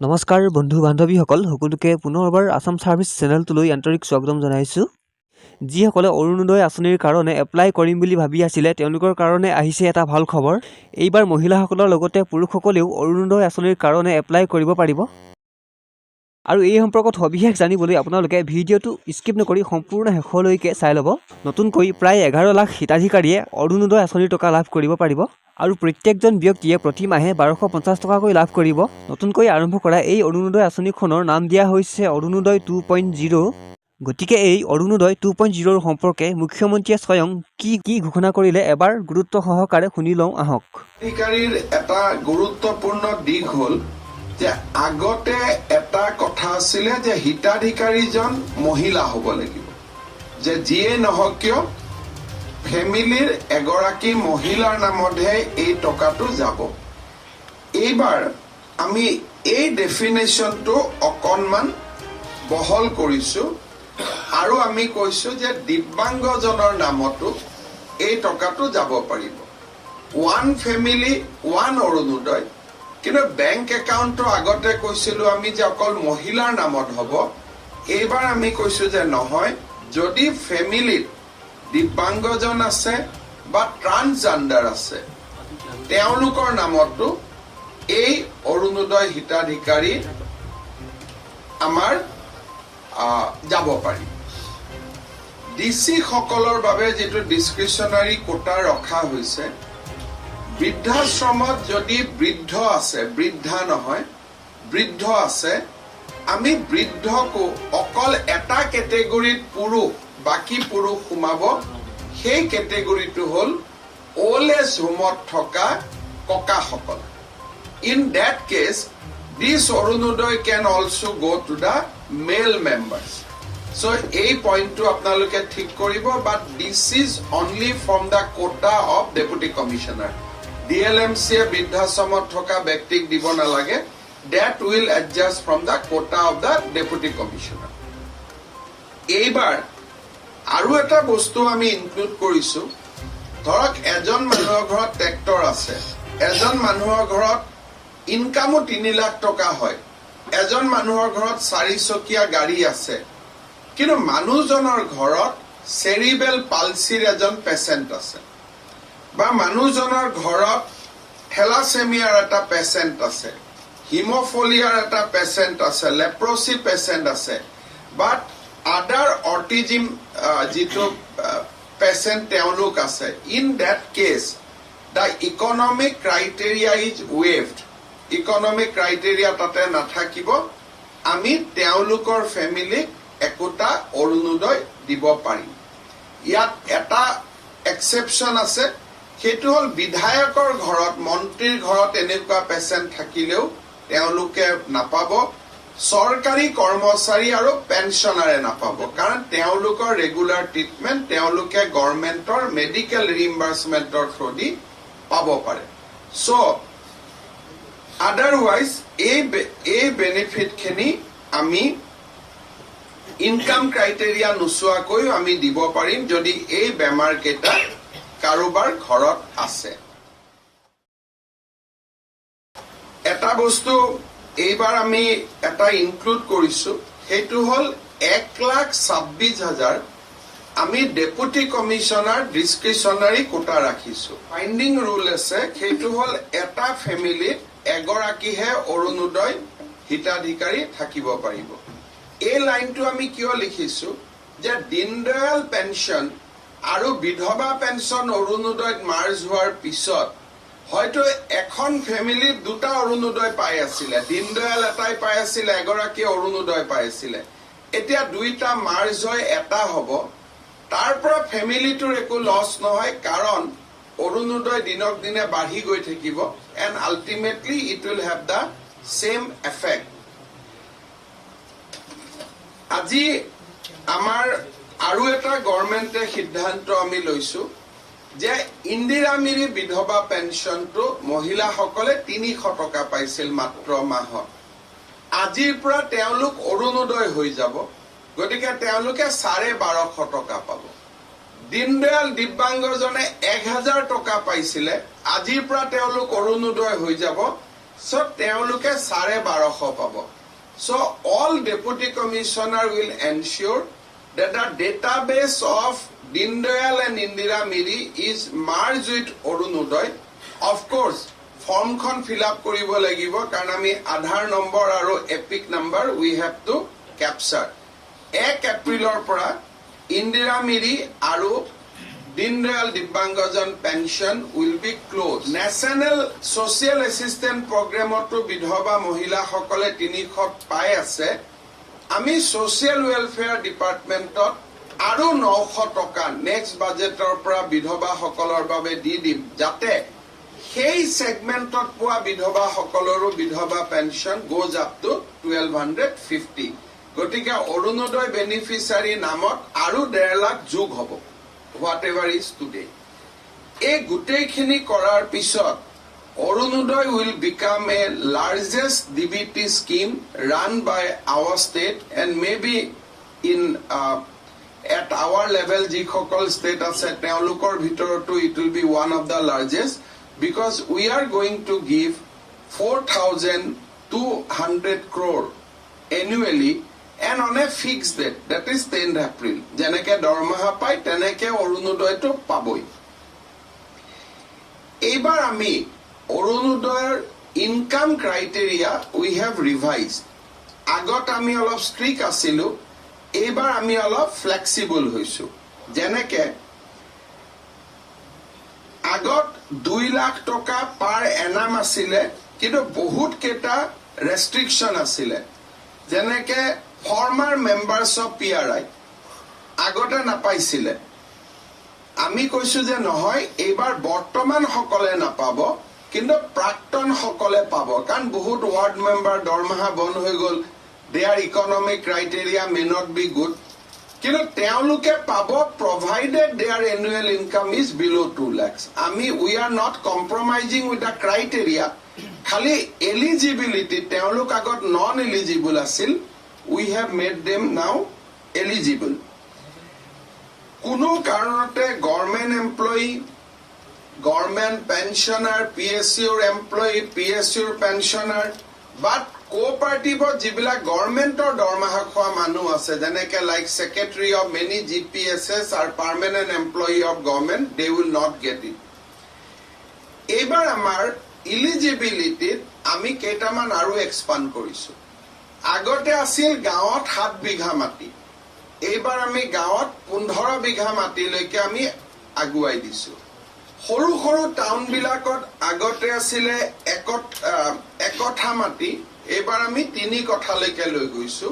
নমস্কাৰ বন্ধু বান্ধৱীসকল সকলোকে পুনৰবাৰ আসাম সাৰ্ভিস চেনেলটোলৈ আন্তৰিক স্বাগতম জনাইছোঁ। যিসকলে অৰুণোদয় আঁচনিৰ কাৰণে এপ্লাই কৰিম বুলি ভাবি আছিলে তেওঁলোকৰ কাৰণে আহিছে এটা ভাল খবৰ। এইবাৰ মহিলাসকলৰ লগতে পুৰুষসকলেও অৰুণোদয় আঁচনিৰ কাৰণে এপ্লাই কৰিব পাৰিব। আৰু এই সম্পৰ্কত সবিশেষ জানিবলৈ আপোনালোকে ভিডিঅ'টো স্কিপ নকৰি সম্পূৰ্ণ শেষলৈকে চাই ল'ব। নতুনকৈ প্ৰায় 11 লাখ হিতাধিকাৰীয়ে অৰুণোদয় আঁচনিৰ টকা লাভ কৰিব পাৰিব আৰু প্ৰত্যেকজন ব্যক্তিয়ে প্ৰতি মাহে 1250 টকাকৈ লাভ কৰিব। নতুনকৈ আৰম্ভ কৰা এই অৰুণোদয় আঁচনিখনৰ নাম দিয়া হৈছে অৰুণোদয় 2.0। গতিকে এই অৰুণোদয় 2.0 সম্পৰ্কে মুখ্যমন্ত্ৰীয়ে স্বয়ং কি ঘোষণা কৰিলে এবাৰ গুৰুত্ব সহকাৰে শুনি লওঁ আহক। হিতাধিকাৰীৰ এটা গুৰুত্বপূৰ্ণ দিশ হ'ল যে আগতে এটা কথা আছিলে যে হিতাধিকাৰীজন মহিলা হ'ব লাগিব, যে যিয়ে নহওক কিয় ফেমিলিৰ এগৰাকী মহিলাৰ নামতহে এই টকাটো যাব। এইবাৰ আমি এই ডেফিনেশ্যনটো অকণমান বহল কৰিছোঁ আৰু আমি কৈছোঁ যে দিব্যাংগজনৰ নামতো এই টকাটো যাব পাৰিব। ওৱান ফেমিলি ওৱান অৰুণোদয়, কিন্তু বেংক একাউণ্টটো আগতে কৈছিলোঁ আমি যে অকল মহিলাৰ নামত হ'ব। এইবাৰ আমি কৈছোঁ যে নহয়, যদি ফেমিলিত দিব্যাংগজন আছে বা ট্ৰান্সজেণ্ডাৰ আছে তেওঁলোকৰ নামতো এই অৰুণোদয় হিতাধিকাৰী আমাৰ যাব পাৰি। ডিচি সকলৰ বাবে যিটো ডিছক্ৰিশ্যনাৰী কোটা ৰখা হৈছে, বৃদ্ধাশ্ৰমত যদি বৃদ্ধ আছে, বৃদ্ধা নহয় বৃদ্ধ আছে, আমি বৃদ্ধকো অকল এটা কেটেগৰীত পুৰুষ বাকী পুৰুষ সোমাব। সেই কেটেগৰীটো হ'ল অল্ড এজ হোমত থকা ককাসকল। In that case this Orunodoi can also go to the male members. So' এই পইণ্টটো আপোনালোকে ঠিক কৰিব। But this is only from the quota of deputy commissioner. DLMCয়ে বৃদ্ধাশ্ৰমত থকা ব্যক্তিক দিব নালাগে। That will adjust from the quota of the deputy commissioner. এইবাৰ আৰু এটা বস্তু আমি ইনক্লুড কৰিছোঁ। ধৰক এজন মানুহৰ ঘৰত ট্ৰেক্টৰ আছে, এজন মানুহৰ ঘৰত ইনকামো 3 লাখ টকা হয়, এজন মানুহৰ ঘৰত 4 চকীয়া গাড়ী আছে, কিন্তু মানুহজনৰ ঘৰত চেৰিবেল পালচিৰ এজন পেচেণ্ট আছে, বা মানুহজনৰ ঘৰত থেলাছেমিয়াৰ এটা পেচেণ্ট আছে, হিমোফলিয়াৰ এটা পেচেণ্ট আছে, লেপ্ৰচি পেচেণ্ট আছে, বাট আদাৰ অটিজিম যিটো পেচেণ্ট তেওঁলোক আছে। In that case the economic criteria is waived. Economic criteria তাতে নাথাকিব। আমি তেওঁলোকৰ ফেমিলিক একোটা অৰুণোদয় দিব পাৰিম। ইয়াত এটা এক্সেপশ্যন আছে, সেইটো হ'ল বিধায়কৰ ঘৰত, মন্ত্ৰীৰ ঘৰত এনেকুৱা পেচেণ্ট থাকিলেও তেওঁলোকে নাপাব। চৰকাৰী কৰ্মচাৰী আৰু পেঞ্চনাৰে নাপাব, কাৰণ তেওঁলোকৰ ৰেগুলাৰ ট্ৰিটমেণ্ট তেওঁলোকে গভৰ্ণমেণ্টৰ মেডিকেল ৰিইম্বাৰ্চমেণ্টৰ থ্ৰুদি পাব পাৰে। চ' আদাৰৱাইজ এই বেনিফিটখিনি আমি ইনকাম ক্ৰাইটেৰিয়া নোচোৱাকৈও আমি দিব পাৰিম যদি এই বেমাৰকেইটা কাৰোবাৰ ঘৰত আছে। এটা বস্তু এইবাৰ আমি এটা ইনক্লুড কৰিছোঁ, সেইটো হ'ল 1,26,000 আমি ডেপুটি কমিশ্যনাৰ ডিছক্ৰিশ্যনাৰী কোটা ৰাখিছোঁ। ফাইণ্ডিং ৰুল আছে, সেইটো হ'ল এটা ফেমিলিত এগৰাকীহে অৰুণোদয় হিতাধিকাৰী থাকিব পাৰিব। এই লাইনটো আমি কিয় লিখিছোঁ যে দীনদয়াল পেঞ্চন আৰু বিধৱা পেঞ্চন অৰুণোদয়ত মাৰ্জ হোৱাৰ পিছত হয়তো এখন ফেমিলিত 2টা অৰুণোদয় পাই আছিলে, দীনদয়াল এটাই পাই আছিলে, এগৰাকী অৰুণোদয় পাই আছিলে। এতিয়া 2টা মাৰ্জ হৈ এটা হ'ব। তাৰ পৰা ফেমিলিটোৰ একো লছ নহয়, কাৰণ অৰুণোদয় দিনক দিনে বাঢ়ি গৈ থাকিব and ultimately it will have the same effect. আজি আমাৰ আৰু এটা গভৰ্ণমেণ্টে সিদ্ধান্ত আমি লৈছোঁ যে ইন্দিৰা মিৰি বিধৱা পেঞ্চনটো মহিলাসকলে 300 টকা পাইছিল মাত্ৰ মাহত। আজিৰ পৰা তেওঁলোক অৰুণোদয় হৈ যাব, গতিকে তেওঁলোকে 1250 টকা পাব। দীনদয়াল দিব্যাংগজনে 1000 টকা পাইছিলে, আজিৰ পৰা তেওঁলোক অৰুণোদয় হৈ যাব So তেওঁলোকে 1250 পাব. So all deputy commissioner will ensure that the database of Deen Dayal and Indira Miri is merged with Orunodoi. Of course, form খন fill up কৰিব লাগিব কাৰণ আমি আধাৰ নম্বৰ আৰু epic number we have to capture. 1 এপ্ৰিলৰ পৰা Indira Miri আৰু Deen Dayal Divyangজন pension will be closed. National Social Assistance Program to বিধৱা মহিলাসকলে 300 পাই আছে. আমি Social Welfare Department আৰু 900 টকা নেক্সট বাজেটৰ পৰা বিধৱাসকলৰ বাবে দি দিম যাতে সেই সেগমেন্টত পোৱা বিধৱাসকলৰো বিধৱা পেনশন goes up to 1250. গতিকে অৰুণোদয় বেনিফিচিয়াৰী নামত আৰু 1.5 লাখ যোগ হ'ব. Whatever is today. এই গোটেইখিনি কৰাৰ পিছত Orunodoi will become a largest DBT scheme run by our state and maybe in at our level যিসকল state আছে তেওঁলোকৰ ভিতৰতো it will be one of the largest because we are going to give 4,200 crore annually and on a fixed date, that is 10th April. যেনেকে দৰমহা পাই তেনেকে অৰুণোদয়টো পাবই. এইবাৰ আমি অৰুণোদয়ৰ income criteria we have revised. আগত আমি অলপ ষ্ট্ৰিক্ট আছিলো, এইবাৰ আমি অলপ ফ্লেক্সিবল হৈছো. যেনেকে আগত 2 লাখ টকা পাৰ এনাম আছিলে কিন্তু বহুত কেইটা ৰেষ্ট্ৰিকশন আছিলে. যেনেকে former members of PRI আগতে নাপাইছিলে. আমি কৈছো যে নহয় এইবাৰ বৰ্তমান সকলে নাপাব কিন্তু প্ৰাক্তন সকলে পাব কাৰণ বহুত ওয়াৰ্ড মেম্বাৰ দৰমহা বন্ধ হৈ গল. their economic criteria may not be good. কিন্তু তেওঁলোকে পাব provided their annual income is below 2 lakhs. we are not compromising with the criteria. খালি eligibility তেওঁলোক আগত non eligible আছিল. We have made them now eligible. কোনো কাৰণতে government employee, government pensioner, PSU employee, PSU pensioner, but cooperative যিবিলাক governmentor দৰমহা খোৱা মানুহ আছে যেনেকে like secretary of many GPSS are permanent employee of government, they will not get it. এইবাৰ আমাৰ eligibility আমি কেইটামান আৰু expand কৰিছো. আগতে আছিল গাঁৱত 7 বিঘা মাটি, এইবাৰ আমি গাঁৱত 15 বিঘা মাটিলৈকে আমি আগুৱাই দিছো. সৰু সৰু টাউন বিলাকত আগতে আছিলে একঠা মাটি, এইবাৰ আমি 3 কঠালৈকে লৈ গৈছো.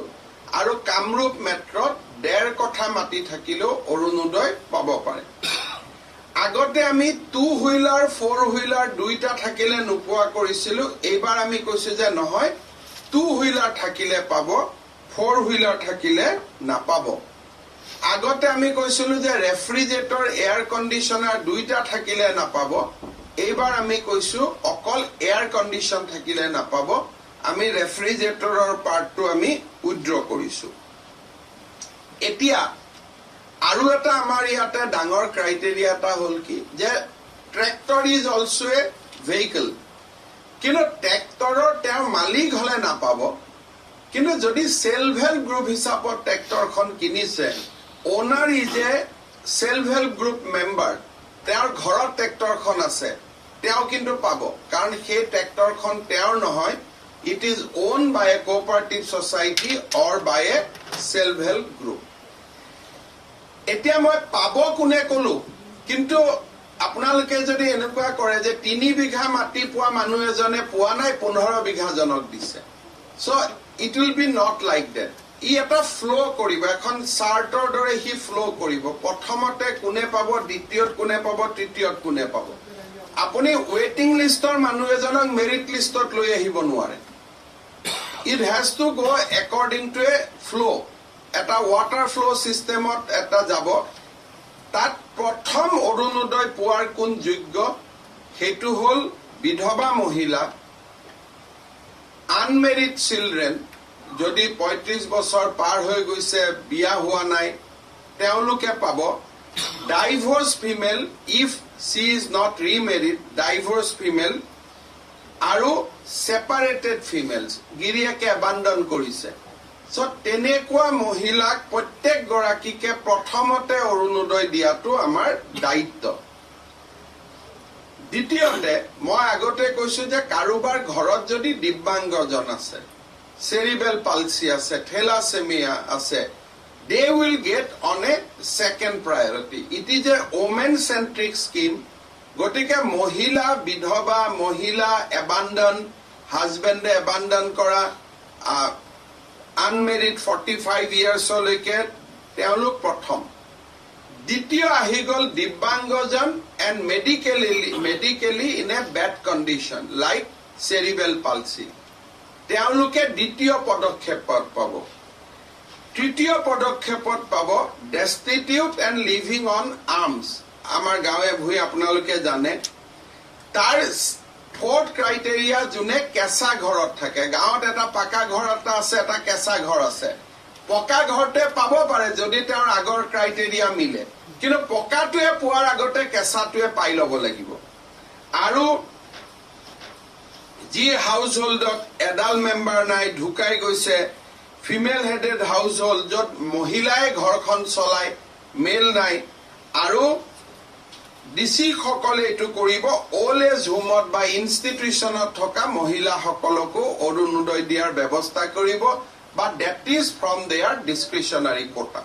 আৰু কামৰূপ মেট্ৰত 1.5 কঠা মাটি থাকিলেও অৰুণোদয় পাব পাৰে. আগতে আমি 2 হুইলাৰ 4 হুইলাৰ দুইটা থাকিলে নোপোৱা কৰিছিলো, এইবাৰ আমি কৈছো যে নহয় 2 হুইলাৰ থাকিলে পাব, 4 হুইলাৰ থাকিলে নাপাব. আগতে আমি কৈছিলো যে ৰেফ্ৰিজাৰেটৰ এয়াৰ কণ্ডিশনাৰ দুইটা থাকিলে নাপাব, এইবাৰ আমি কৈছো অকল এয়াৰ কণ্ডিশন থাকিলে নাপাব. আমি ৰেফ্ৰিজাৰেটৰৰ পাৰ্টটো আমি উইথড্ৰ কৰিছো. এতিয়া আৰু এটা আমাৰ ইয়াতে ডাঙৰ ক্ৰাইটেৰিয়া এটা হ'ল কি যে tractor is also a vehicle. কিন্তু ট্ৰেক্টৰৰ তেওঁৰ মালিক হলে নাপাব. কিন্তু যদি সেলফ হেল্প গ্ৰুপ হিচাপত ট্ৰেক্টৰখন কিনিছে, owner is a self help group member, তেওঁৰ ঘৰত ট্ৰেক্টৰখন আছে, তেওঁ কিন্তু পাব কাৰণ সেই ট্ৰেক্টৰখন তেওঁৰ নহয়, it is own by a cooperative society or by a self help group. এতিয়া মই পাব কোনে কলো, কিন্তু আপোনালোকে যদি এনেকুৱা কৰে যে 3 বিঘা মাটি পোৱা মানুহ এজনে পোৱা নাই 15 বিঘা জনক দিছে, so it will be not like that. ই এটা ফ্লো কৰিব, এখন চাৰ্টৰ দৰে হি ফ্লো কৰিব. প্ৰথমতে কোনে পাব, দ্বিতীয়ত কোনে পাব, তৃতীয়ত কোনে পাব. আপুনি ৱেটিং লিষ্টৰ মানুহ এজনক মেৰিট লিষ্টত লৈ আহিব নোৱাৰে. It has to go according to A flow. এটা ৱাটাৰ ফ্লো চিষ্টেমত এটা যাব. তাত প্ৰথম অৰুণোদয় পোৱাৰ কোন যোগ্য, সেইটো হ'ল বিধৱা মহিলা, আনমেৰিড চিলড্ৰেন, যদি 35 বছৰ পাৰ হৈ গৈছে বিয়া হোৱা নাই তেওঁলোকে পাব. Divorce female if she is not remarried, divorce female, আৰু separated females, গিৰিয়েকে abandon কৰিছে। So তেনেকুৱা মহিলাক প্ৰত্যেক গৰাকীকে প্ৰথমতে অৰুণোদয় দিয়াটো আমাৰ দায়িত্ব। দ্বিতীয়তে মই আগতে কৈছো যে কাৰোবাৰ ঘৰত যদি দিব্যাংগজন আছে, cerebral palsy আছে, thalassemia আছে, they will get on a second priority. It is a woman-centric scheme. গতিকে মহিলা বিধৱা, মহিলা abandon, husband abandon কৰা, unmarried 45 years লৈকে তেওঁলোক প্ৰথম। দ্বিতীয় আহি গ'ল দিব্যাংগজন and medically in a bad condition like cerebral palsy, তেওঁলোকে দ্বিতীয় পদক্ষেপত পাব। তৃতীয় পদক্ষেপত পাব destitute and living on alms, আমাৰ গাঁৱে ভূঞে আপোনালোকে জানে। তাৰ ফৰ্থ ক্ৰাইটেৰিয়া যোনে কেঁচা ঘৰত থাকে, গাঁৱত এটা পাকা ঘৰ এটা আছে, এটা কেঁচা ঘৰ আছে। পকা ঘৰতে পাব পাৰে যদি তেওঁৰ আগৰ ক্ৰাইটেৰিয়া মিলে, কিন্তু পকাটোৱে পোৱাৰ আগতে কেঁচাটোৱে পাই ল'ব লাগিব। আৰু যি হাউচ হোল্ডত এডাল মেম্বাৰ নাই, ঢুকাই গৈছে, ফিমেল হেডেড হাউচ হোল্ড য'ত মহিলাই ঘৰখন চলায়, মেল নাই, আৰু ডিচি সকলে এইটো কৰিব অল্ড এজ হোমত বা ইনষ্টিটিউচনত থকা মহিলাসকলকো অৰুণোদয় দিয়াৰ ব্যৱস্থা কৰিব, বা that is from their discretionary quota.